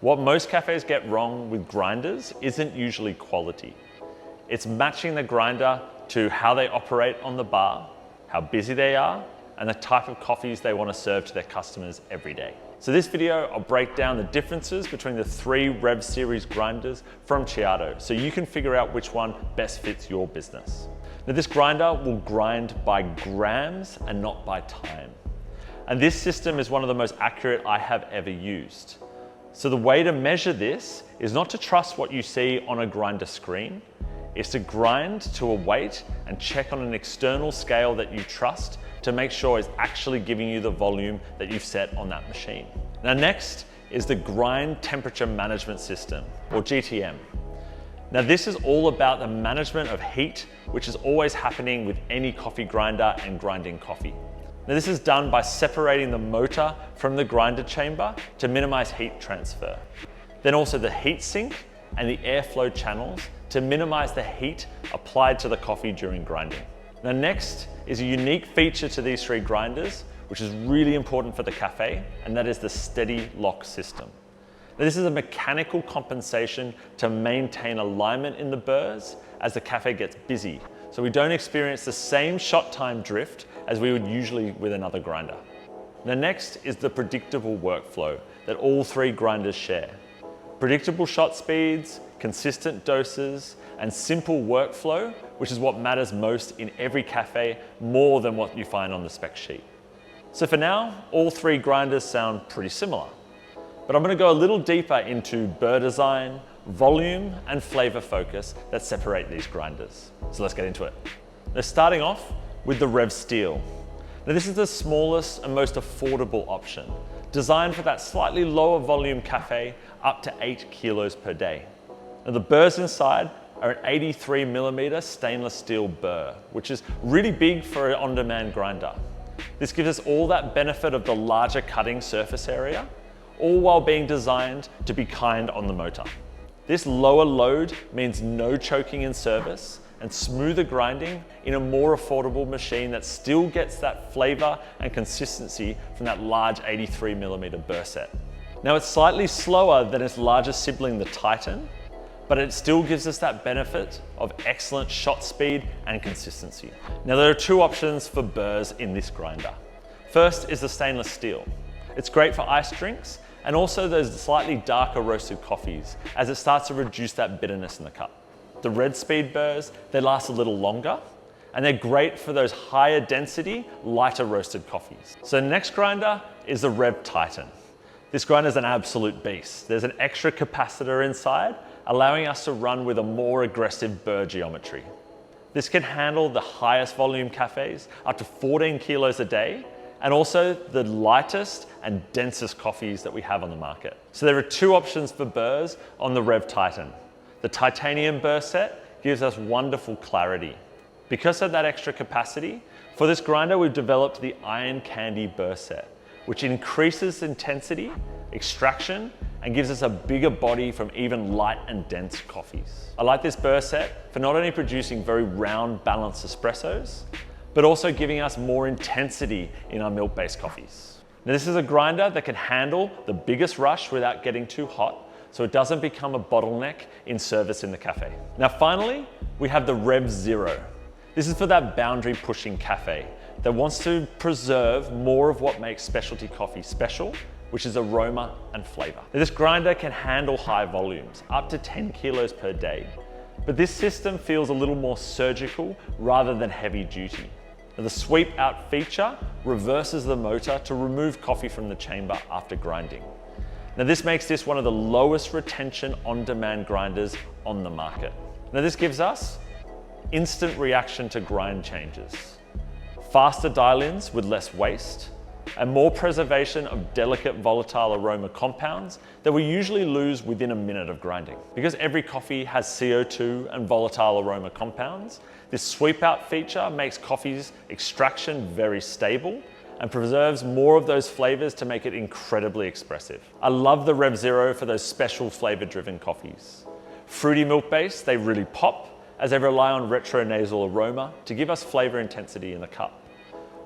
What most cafes get wrong with grinders isn't usually quality. It's matching the grinder to how they operate on the bar, how busy they are, and the type of coffees they want to serve to their customers every day. So this video, I'll break down the differences between the 3 Rev series grinders from Ceado, so you can figure out which one best fits your business. Now this grinder will grind by grams and not by time. And this system is one of the most accurate I have ever used. So the way to measure this is not to trust what you see on a grinder screen, it's to grind to a weight and check on an external scale that you trust to make sure it's actually giving you the volume that you've set on that machine. Now next is the Grind Temperature Management System, or GTM. Now this is all about the management of heat, which is always happening with any coffee grinder and grinding coffee. Now this is done by separating the motor from the grinder chamber to minimize heat transfer. Then also the heat sink and the airflow channels to minimize the heat applied to the coffee during grinding. Now next is a unique feature to these 3 grinders, which is really important for the cafe, and that is the steady lock system. Now this is a mechanical compensation to maintain alignment in the burrs as the cafe gets busy, so we don't experience the same shot time drift as we would usually with another grinder. Now next is the predictable workflow that all 3 grinders share. Predictable shot speeds, consistent doses, and simple workflow, which is what matters most in every cafe, more than what you find on the spec sheet. So for now, all 3 grinders sound pretty similar, but I'm going to go a little deeper into burr design, volume, and flavor focus that separate these grinders. So let's get into it. Now starting off with the Rev Steel. Now this is the smallest and most affordable option, designed for that slightly lower volume cafe up to 8 kilos per day. Now the burrs inside are an 83mm stainless steel burr, which is really big for an on-demand grinder. This gives us all that benefit of the larger cutting surface area, all while being designed to be kind on the motor. This lower load means no choking in service and smoother grinding in a more affordable machine that still gets that flavor and consistency from that large 83mm burr set. Now it's slightly slower than its larger sibling, the Titan, but it still gives us that benefit of excellent shot speed and consistency. Now there are 2 options for burrs in this grinder. First is the stainless steel. It's great for iced drinks and also those slightly darker roasted coffees, as it starts to reduce that bitterness in the cup. The red speed burrs, they last a little longer, and they're great for those higher density, lighter roasted coffees. So next grinder is the Rev Titan. This grinder is an absolute beast. There's an extra capacitor inside, allowing us to run with a more aggressive burr geometry. This can handle the highest volume cafes, up to 14 kilos a day, and also the lightest and densest coffees that we have on the market. So there are 2 options for burrs on the Rev Titan. The titanium burr set gives us wonderful clarity. Because of that extra capacity, for this grinder we've developed the Iron Candy burr set, which increases intensity, extraction, and gives us a bigger body from even light and dense coffees. I like this burr set for not only producing very round, balanced espressos, but also giving us more intensity in our milk-based coffees. Now this is a grinder that can handle the biggest rush without getting too hot, so it doesn't become a bottleneck in service in the cafe. Now finally, we have the Rev Zero. This is for that boundary pushing cafe that wants to preserve more of what makes specialty coffee special, which is aroma and flavor. Now, this grinder can handle high volumes, up to 10 kilos per day, but this system feels a little more surgical rather than heavy duty. Now, the Sweepout feature reverses the motor to remove coffee from the chamber after grinding. Now this makes this one of the lowest retention on-demand grinders on the market. Now this gives us instant reaction to grind changes, faster dial-ins with less waste, and more preservation of delicate volatile aroma compounds that we usually lose within a minute of grinding. Because every coffee has CO2 and volatile aroma compounds, this Sweepout feature makes coffee's extraction very stable and preserves more of those flavors to make it incredibly expressive. I love the Rev Zero for those special flavor-driven coffees. Fruity milk-based, they really pop as they rely on retro-nasal aroma to give us flavor intensity in the cup.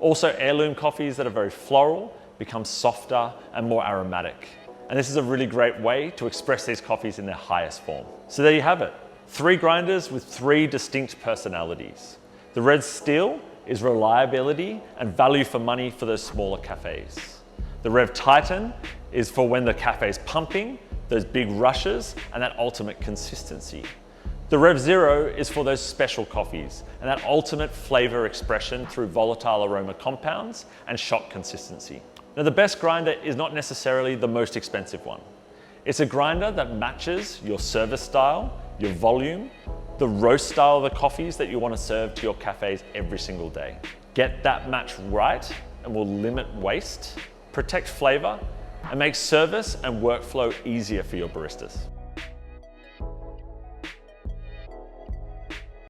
Also, heirloom coffees that are very floral become softer and more aromatic. And this is a really great way to express these coffees in their highest form. So there you have it. 3 grinders with 3 distinct personalities. The Rev Steel is reliability and value for money for those smaller cafes. The Rev Titan is for when the cafe's pumping, those big rushes, and that ultimate consistency. The Rev Zero is for those special coffees and that ultimate flavor expression through volatile aroma compounds and shot consistency. Now, the best grinder is not necessarily the most expensive one. It's a grinder that matches your service style, your volume, the roast style of the coffees that you want to serve to your cafes every single day. Get that match right and will limit waste, protect flavor, and make service and workflow easier for your baristas.